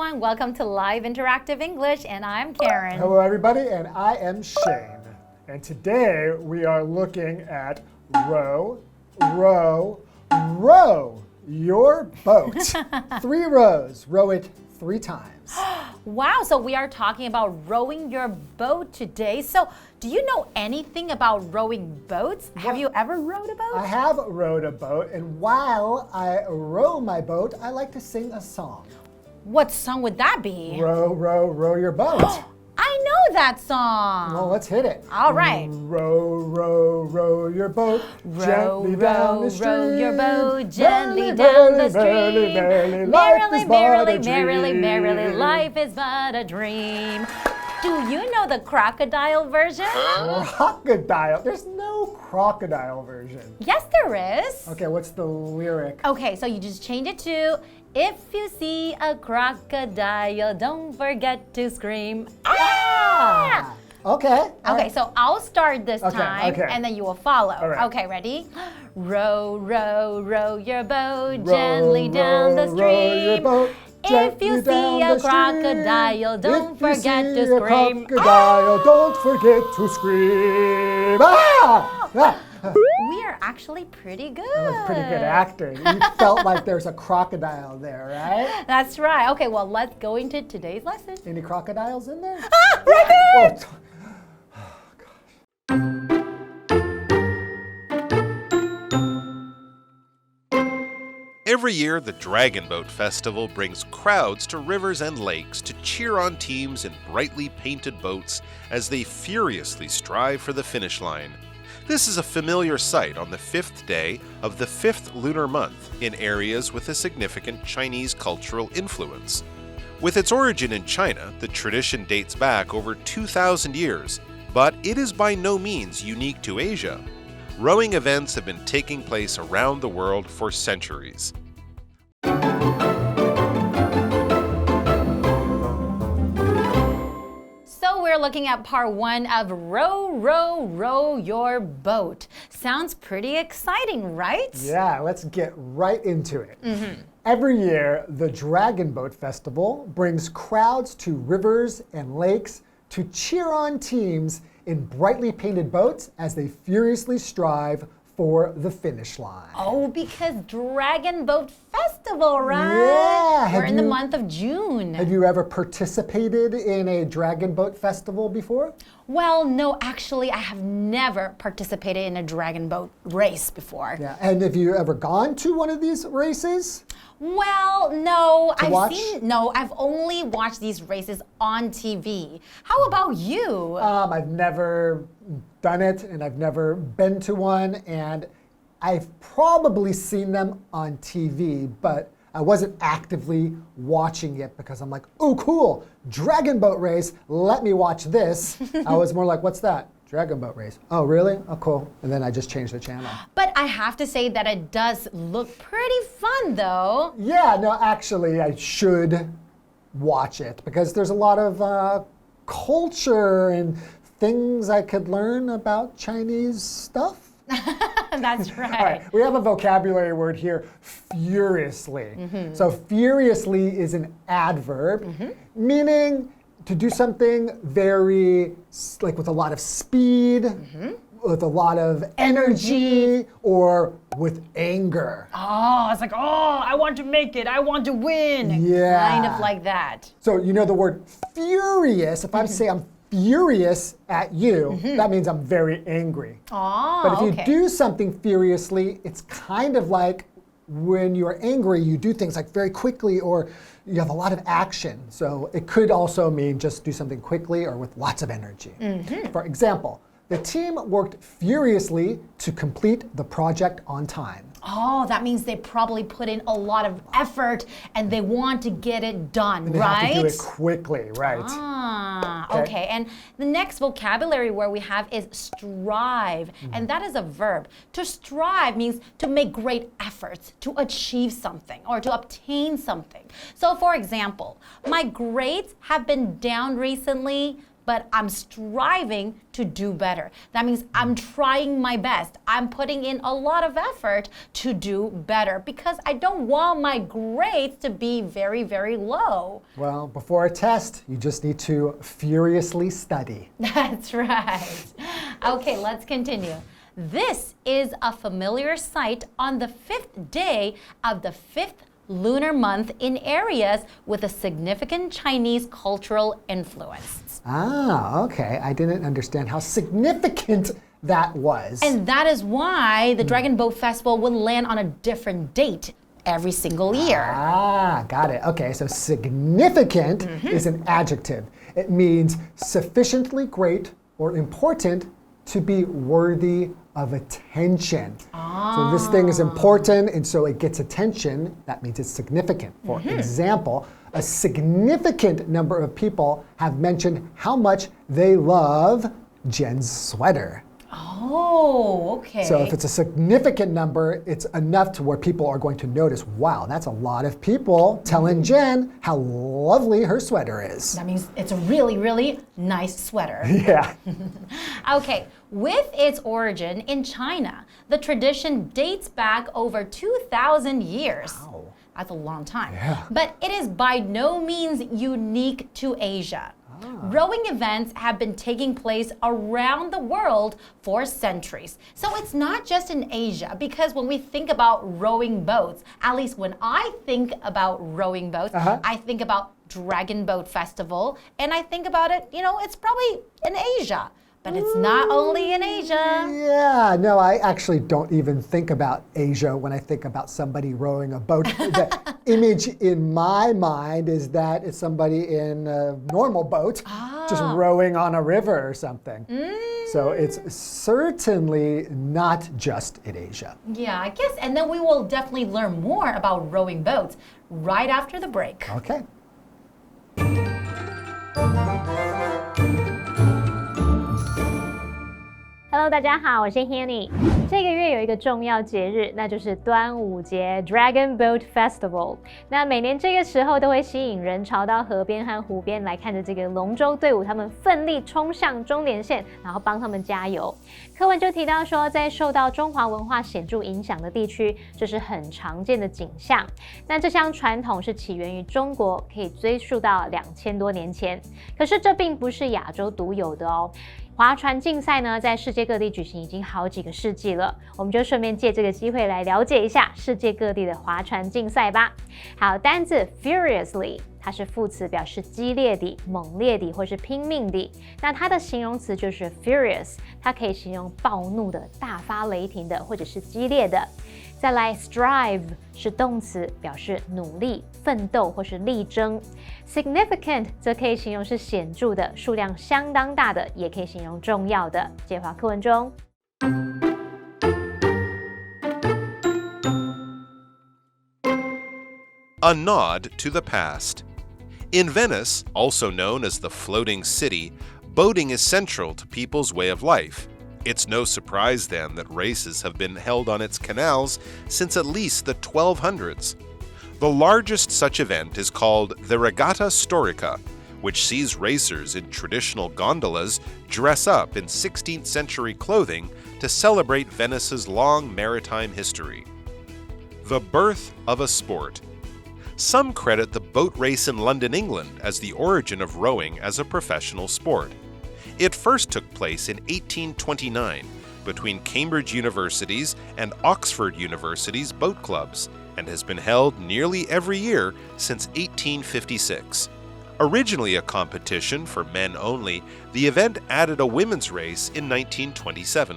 everyone. Welcome to Live Interactive English, and I'm Karen. Hello, everybody, and I am Shane. And today we are looking at row, row, row your boat. 3 rows. Row it 3 times. Wow, so we are talking about rowing your boat today. So, do you know anything about rowing boats? Have you ever rowed a boat? I have rowed a boat, and while I row my boat, I like to sing a song. What song would that be? Row, row, row your boat. I know that song. Well, let's hit it. All right. Row, row, row your boat gently down the stream. Row your boat gently down the stream. Merrily, Merrily, merrily, merrily, life is but a dream. Do you know the crocodile version? Crocodile? There's no crocodile version. Yes, there is. Okay, what's the lyric? Okay, so you just change it to, if you see a crocodile, don't forget to scream. Ah! Okay. Okay, so I'll start this time, and then you will follow. All right. Okay, ready? Row, row, row your boat gently down the stream. If you see a crocodile, don't forget to scream. Crocodile, don't forget to scream. Ah! We are actually pretty good. That was pretty good acting. You felt like there's a crocodile there, right? That's right. Okay, well, let's go into today's lesson. Any crocodiles in there? Ah, right there! Every year, the Dragon Boat Festival brings crowds to rivers and lakes to cheer on teams in brightly painted boats as they furiously strive for the finish line. This is a familiar sight on the 5th day of the 5th lunar month in areas with a significant Chinese cultural influence. With its origin in China, the tradition dates back over 2,000 years, but it is by no means unique to Asia. Rowing events have been taking place around the world for centuries. So we're looking at part 1 of Row, Row, Row Your Boat. Sounds pretty exciting, right? Yeah, let's get right into it. Every year, the Dragon Boat Festival brings crowds to rivers and lakes to cheer on teams in brightly painted boats as they furiously strive for the finish line. Oh, because Dragon Boat Festival, right? Yeah. We're in the month of June. Have you ever participated in a Dragon Boat Festival before? Well, no, actually, I have never participated in a dragon boat race before. Yeah, and have you ever gone to one of these races? Well, no, I've only watched these races on TV. How about you? I've never done it, and I've never been to one, and I've probably seen them on TV, but I wasn't actively watching it because I'm like, oh, cool, dragon boat race, let me watch this. I was more like, what's that? Dragon boat race. Oh, really? Oh, cool. And then I just changed the channel. But I have to say that it does look pretty fun, though. Yeah, no, actually, I should watch it because there's a lot of culture and things I could learn about Chinese stuff. That's right. All right, we have a vocabulary word here, furiously. So furiously is an adverb, meaning to do something very, like with a lot of speed, with a lot of energy, or with anger. Oh, it's like, oh, I want to make it. I want to win. Yeah. Kind of like that. So you know the word furious, if I say I'm furious at you, that means I'm very angry. Oh, but if you do something furiously, it's kind of like when you're angry, you do things like very quickly or you have a lot of action. So it could also mean just do something quickly or with lots of energy. For example, the team worked furiously to complete the project on time. Oh, that means they probably put in a lot of effort and they want to get it done, And they right? have to do it quickly, right? Ah, okay. And the next vocabulary word we have is strive, and that is a verb. To strive means to make great efforts to achieve something or to obtain something. So for example, my grades have been down recently but I'm striving to do better. That means I'm trying my best. I'm putting in a lot of effort to do better because I don't want my grades to be very, very low. Well, before a test, you just need to furiously study. That's right. Okay, let's continue. This is a familiar sight on the 5th day of the 5th lunar month in areas with a significant Chinese cultural influence. Ah, okay. I didn't understand how significant that was. And that is why the Dragon Boat Festival will land on a different date every single year. Ah, got it. Okay, so significant is an adjective. It means sufficiently great or important to be worthy of attention. So this thing is important, and so it gets attention. That means it's significant. For example, a significant number of people have mentioned how much they love Jen's sweater. Oh, okay. So if it's a significant number, it's enough to where people are going to notice, wow, that's a lot of people telling Jen how lovely her sweater is. That means it's a really, really nice sweater. Yeah. Okay, with its origin in China, the tradition dates back over 2,000 years. Wow. That's a long time. Yeah. But it is by no means unique to Asia. Rowing events have been taking place around the world for centuries. So it's not just in Asia, because when we think about rowing boats, at least when I think about rowing boats, I think about Dragon Boat Festival, and I think about it, it's probably in Asia. But it's not only in Asia. Yeah, no, I actually don't even think about Asia when I think about somebody rowing a boat. The image in my mind is that it's somebody in a normal boat just rowing on a river or something. So it's certainly not just in Asia. Yeah, I guess. And then we will definitely learn more about rowing boats right after the break. Okay. Hello， 大家好，我是 Hanny。这个月有一个重要节日，那就是端午节 Dragon Boat Festival。那每年这个时候都会吸引人潮到河边和湖边来看着这个龙舟队伍，他们奋力冲向终点线，然后帮他们加油。课文就提到说，在受到中华文化显著影响的地区，这是很常见的景象。那这项传统是起源于中国，可以追溯到2000多年前。可是这并不是亚洲独有的哦。划船竞赛呢，在世界各地举行已经好几个世纪了，我们就顺便借这个机会来了解一下世界各地的划船竞赛吧。好，单字 furiously， 它是副词，表示激烈地、猛烈地或是拼命地。那它的形容词就是 furious， 它可以形容暴怒的、大发雷霆的或者是激烈的。再来 strive 是动词，表示努力、奋斗或是力争。significant 则可以形容是显著的、数量相当大的，也可以形容重要的。介绍课文中。A nod to the past. In Venice, also known as the floating city, boating is central to people's way of life. It's no surprise then that races have been held on its canals since at least the 1200s. The largest such event is called the Regatta Storica, which sees racers in traditional gondolas dress up in 16th century clothing to celebrate Venice's long maritime history. The birth of a sport. Some credit the boat race in London, England, as the origin of rowing as a professional sport. It first took place in 1829 between Cambridge University's and Oxford University's boat clubs and has been held nearly every year since 1856. Originally a competition for men only, the event added a women's race in 1927.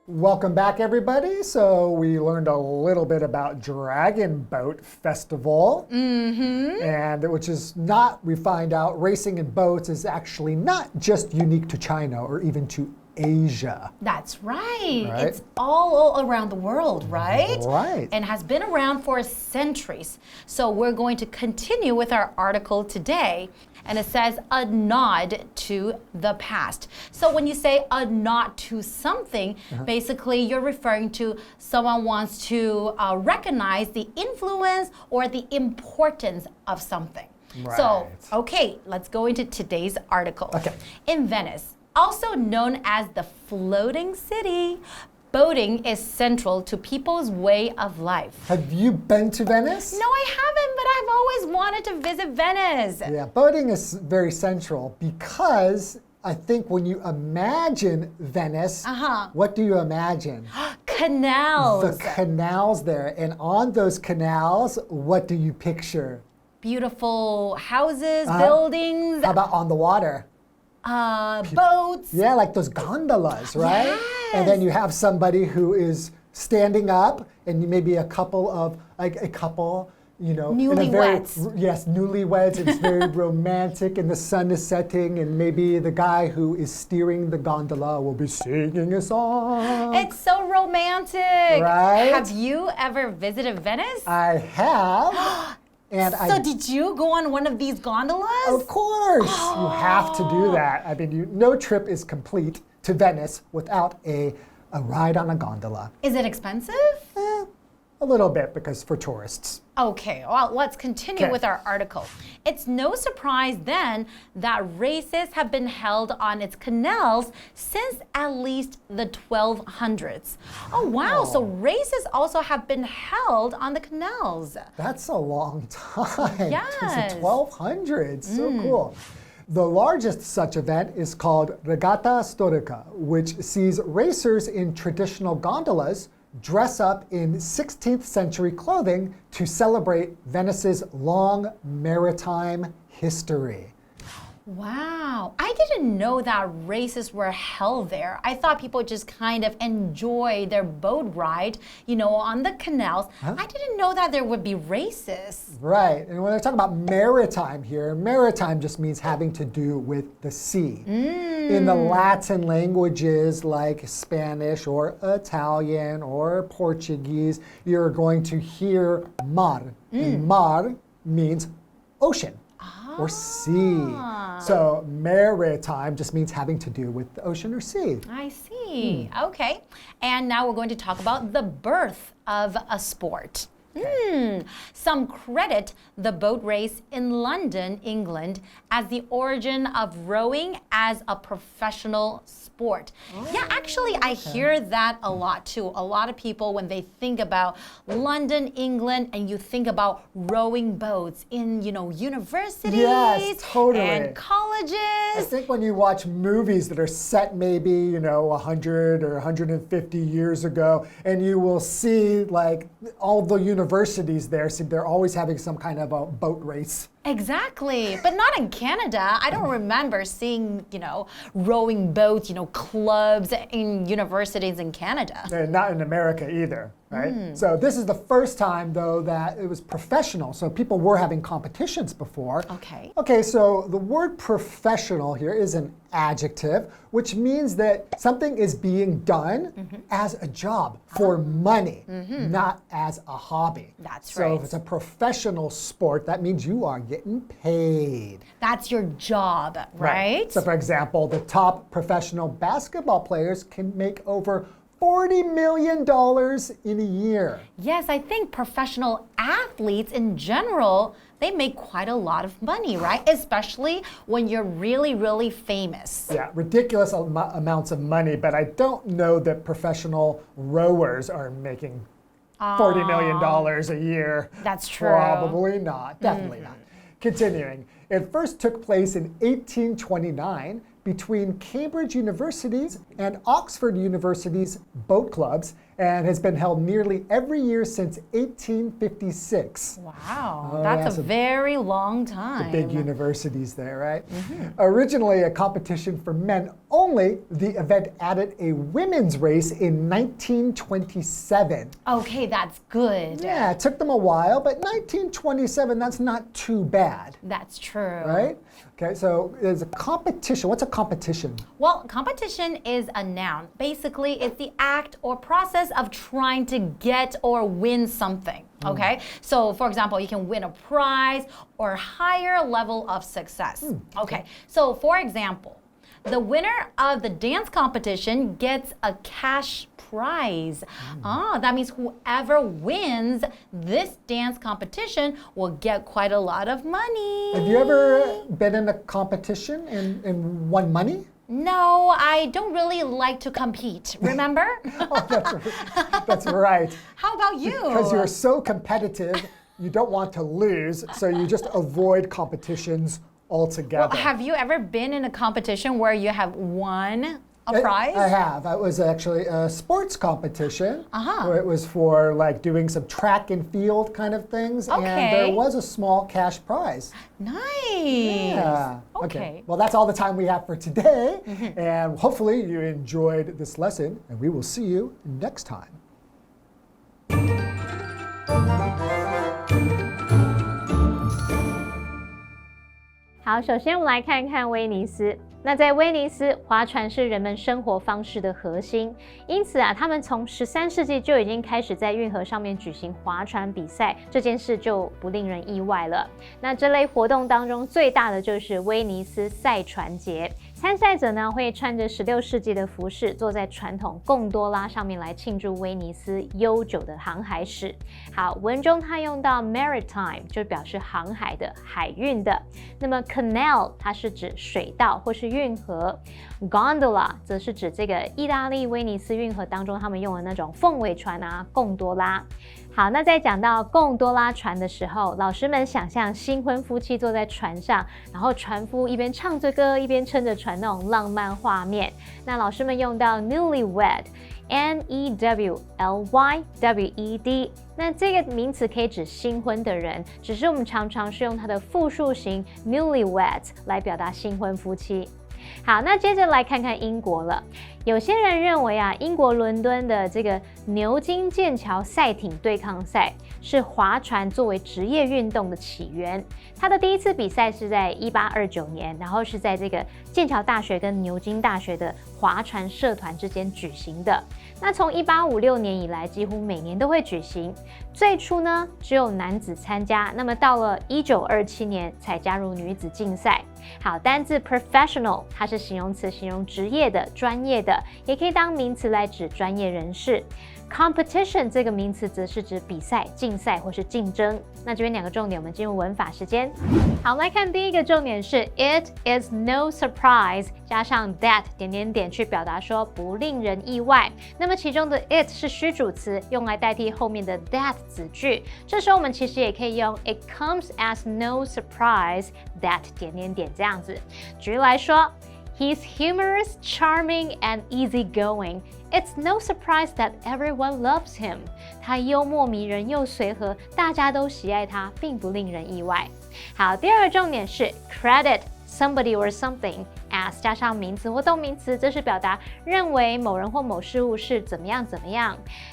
Welcome back, everybody. So we learned a little bit about Dragon Boat Festival, and which is not, we find out, racing in boats is actually not just unique to China or even to Asia. That's right. Right. It's all around the world, right? Right. And has been around for centuries. So we're going to continue with our article today. And it says a nod to the past. So when you say a nod to something, basically you're referring to someone wants to recognize the influence or the importance of something. Right. So, okay, let's go into today's article. Okay. In Venice, also known as the floating city, boating is central to people's way of life. Have you been to Venice? No, I haven't, but I've always wanted to visit Venice. Yeah, boating is very central because I think when you imagine Venice, what do you imagine? Canals. The canals there. And on those canals, what do you picture? Beautiful houses, buildings. How about on the water? Boats. Yeah, like those gondolas, right? Yes. And then you have somebody who is standing up, and maybe a couple, you know, Newlyweds. Yes, newlyweds. It's very romantic, and the sun is setting, and maybe the guy who is steering the gondola will be singing a song. It's so romantic. Right? Have you ever visited Venice? I have. And So did you go on one of these gondolas? Of course, you have to do that. I mean, no trip is complete to Venice without a ride on a gondola. Is it expensive? A little bit, because for tourists. Okay, well, let's continue with our article. It's no surprise then that races have been held on its canals since at least the 1200s. Oh, wow, so races also have been held on the canals. That's a long time. Yes. Since the 1200s. So cool. The largest such event is called Regata Storica, which sees racers in traditional gondolas dress up in 16th century clothing to celebrate Venice's long maritime history. Wow, I didn't know that races were held there. I thought people just kind of enjoy their boat ride, you know, on the canals. I didn't know that there would be races. Right, and when I talk about maritime here, maritime just means having to do with the sea. In the Latin languages like Spanish or Italian or Portuguese, you're going to hear mar. And mar means ocean or sea. So maritime just means having to do with the ocean or sea. I see. Okay. And now we're going to talk about the birth of a sport. Some credit the boat race in London, England, as the origin of rowing as a professional sport. Yeah, actually, I hear that a lot too. A lot of people, when they think about London, England, and you think about rowing boats in, you know, universities and colleges. I think when you watch movies that are set maybe, you know, 100 or 150 years ago, and you will see like all the universities there, so they're always having some kind of a boat race. Exactly, but not in Canada. I don't remember seeing, you know, rowing boats, you know, clubs in universities in Canada. And not in America either, right? So this is the first time, though, that it was professional. So people were having competitions before. Okay. Okay, so the word professional here is an adjective, which means that something is being done as a job for money, not as a hobby. That's right. So if it's a professional sport, that means you are getting paid. That's your job, right? So for example, the top professional basketball players can make over $40 million in a year. Yes, I think professional athletes in general, they make quite a lot of money, right? Especially when you're really, really famous. Yeah, ridiculous amounts of money, but I don't know that professional rowers are making $40 million a year. That's true. Probably not, definitely not. Continuing, it first took place in 1829 between Cambridge University's and Oxford University's boat clubs, and has been held nearly every year since 1856. Wow, that's a very long time. The big universities there, right? Originally a competition for men only, the event added a women's race in 1927. Okay, that's good. Yeah, it took them a while, but 1927, that's not too bad. That's true. Right? Okay, so there's a competition. What's a competition? Well, competition is a noun. Basically, it's the act or process of trying to get or win something. Okay, so for example, you can win a prize or higher level of success. Okay, so for example, the winner of the dance competition gets a cash prize. That means whoever wins this dance competition will get quite a lot of money. Have you ever been in a competition and won money? No, I don't really like to compete, remember? That's right. How about you? Because you're so competitive, you don't want to lose, so you just avoid competitions altogether. Well, have you ever been in a competition where you have won a prize? I have. It was actually a sports competition. Where it was for like doing some track and field kind of things. Okay. And there was a small cash prize. Nice. Yeah. Okay. Well, that's all the time we have for today. And hopefully you enjoyed this lesson. And we will see you next time. 好，首先我们来看看威尼斯。那在威尼斯，划船是人们生活方式的核心，因此他们从13世纪就已经开始在运河上面举行划船比赛，这件事就不令人意外了。那这类活动当中最大的就是威尼斯赛船节。参赛者呢会穿着16世纪的服饰，坐在传统贡多拉上面来庆祝威尼斯悠久的航海史。好，文中它用到 maritime 就表示航海的、海运的。那么 canal 它是指水道或是运河 ，gondola 则是指这个意大利威尼斯运河当中他们用的那种凤尾船啊，贡多拉。好，那在讲到贡多拉船的时候，老师们想象新婚夫妻坐在船上，然后船夫一边唱着歌，一边撑着船那种浪漫画面。那老师们用到 newlywed。N-E-W-L-Y-W-E-D， 那这个名词可以指新婚的人，只是我们常常是用它的复数形 newlyweds 来表达新婚夫妻。好，那接着来看看英国了。有些人认为英国伦敦的这个牛津剑桥赛艇对抗赛是划船作为职业运动的起源。它的第一次比赛是在1829年，然后是在这个剑桥大学跟牛津大学的划船社团之间举行的。那从1856年以来，几乎每年都会举行。最初呢，只有男子参加，那么到了1927年才加入女子竞赛。好，单字 professional 它是形容词，形容职业的、专业的，也可以当名词来指专业人士。Competition 这个名词则是指比赛、竞赛或是竞争。那这边两个重点，我们进入文法时间。好，我们来看第一个重点是 It is no surprise 加上 that 去表达说不令人意外。那么其中的 it 是虚主词，用来代替后面的 that 子句。这时候我们其实也可以用 It comes as no surprise that 这样子。举例来说。He's humorous, charming, and easygoing. It's no surprise that everyone loves him. 他幽默迷人又随和，大家都喜爱他，并不令人意外。好，第二个重点是 credit somebody or something as 加上名词或动名词，这是表达认为某人或某事物是怎么样。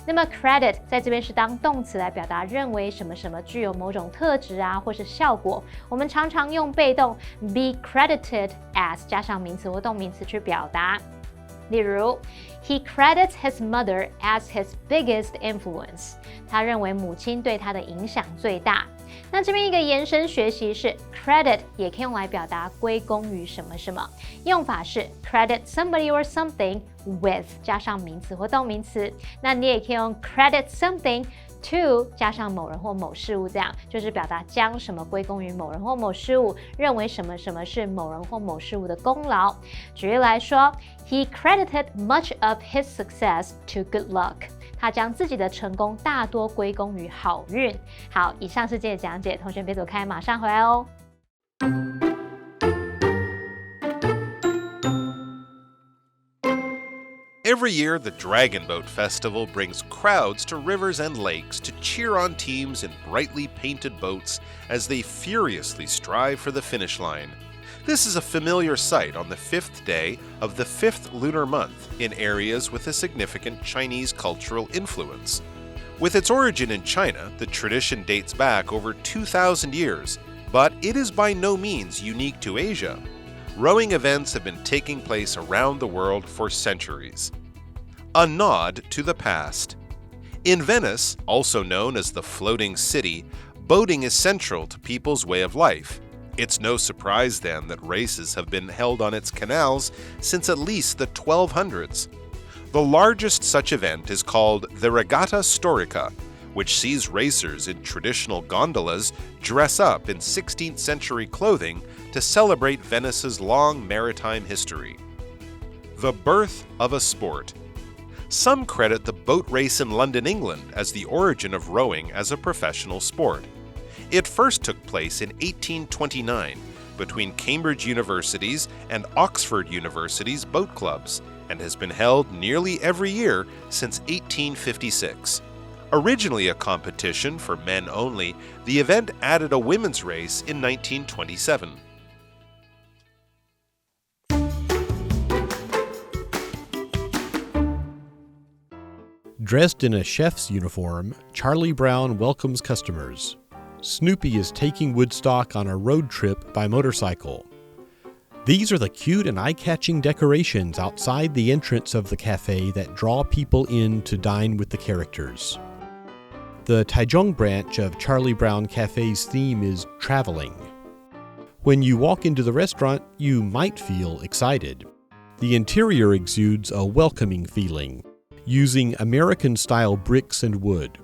那么 credit 在这边是当动词来表达认为什么什么具有某种特质或是效果。我们常常用被动 be credited as 加上名词或动名词去表达。例如 He credits his mother as his biggest influence. 他认为母亲对他的影响最大。那这边一个延伸学习是 credit 也可以用来表达归功于什么什么，用法是 credit somebody or something with 加上名词或动名词。那你也可以用 credit something to 加上某人或某事物，这样就是表达将什么归功于某人或某事物，认为什么什么是某人或某事物的功劳。举例来说 He credited much of his success to good luck. 他将自己的成功大多归功于好运。好，以上是今天的讲解，同学别走开，马上回来哦。Every year, the Dragon Boat Festival brings crowds to rivers and lakes to cheer on teams in brightly painted boats as they furiously strive for the finish line. This is a familiar sight on the 5th day of the 5th lunar month in areas with a significant Chinese cultural influence. With its origin in China, the tradition dates back over 2,000 years, but it is by no means unique to Asia. Rowing events have been taking place around the world for centuries. A nod to the past. In Venice, also known as the Floating City, boating is central to people's way of life. It's no surprise then that races have been held on its canals since at least the 1200s. The largest such event is called the Regatta Storica, which sees racers in traditional gondolas dress up in 16th century clothing to celebrate Venice's long maritime history. The birth of a sport. Some credit the boat race in London, England, as the origin of rowing as a professional sport. It first took place in 1829 between Cambridge University's and Oxford University's boat clubs and has been held nearly every year since 1856. Originally a competition for men only, the event added a women's race in 1927. Dressed in a chef's uniform, Charlie Brown welcomes customers. Snoopy is taking Woodstock on a road trip by motorcycle. These are the cute and eye-catching decorations outside the entrance of the cafe that draw people in to dine with the characters. The Taichung branch of Charlie Brown Cafe's theme is traveling. When you walk into the restaurant, you might feel excited. The interior exudes a welcoming feeling, using American-style bricks and wood.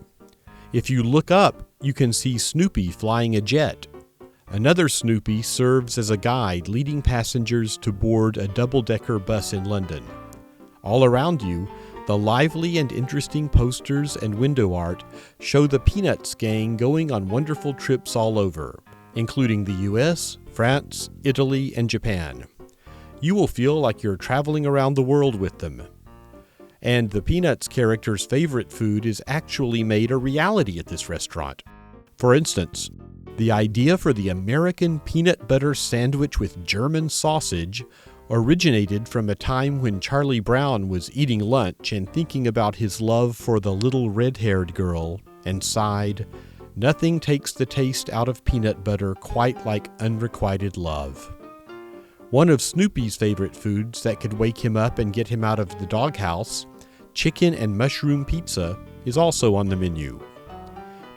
If you look up, you can see Snoopy flying a jet. Another Snoopy serves as a guide leading passengers to board a double-decker bus in London. All around you, the lively and interesting posters and window art show the Peanuts gang going on wonderful trips all over, including the US, France, Italy, and Japan. You will feel like you're traveling around the world with them. And the Peanuts character's favorite food is actually made a reality at this restaurant. For instance, the idea for the American peanut butter sandwich with German sausage originated from a time when Charlie Brown was eating lunch and thinking about his love for the little red-haired girl and sighed, "Nothing takes the taste out of peanut butter quite like unrequited love." One of Snoopy's favorite foods that could wake him up and get him out of the doghouse, chicken and mushroom pizza, is also on the menu.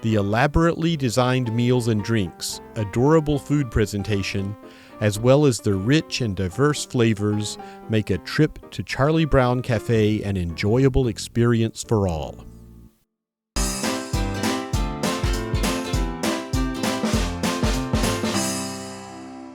The elaborately designed meals and drinks, adorable food presentation, as well as the rich and diverse flavors make a trip to Charlie Brown Cafe an enjoyable experience for all.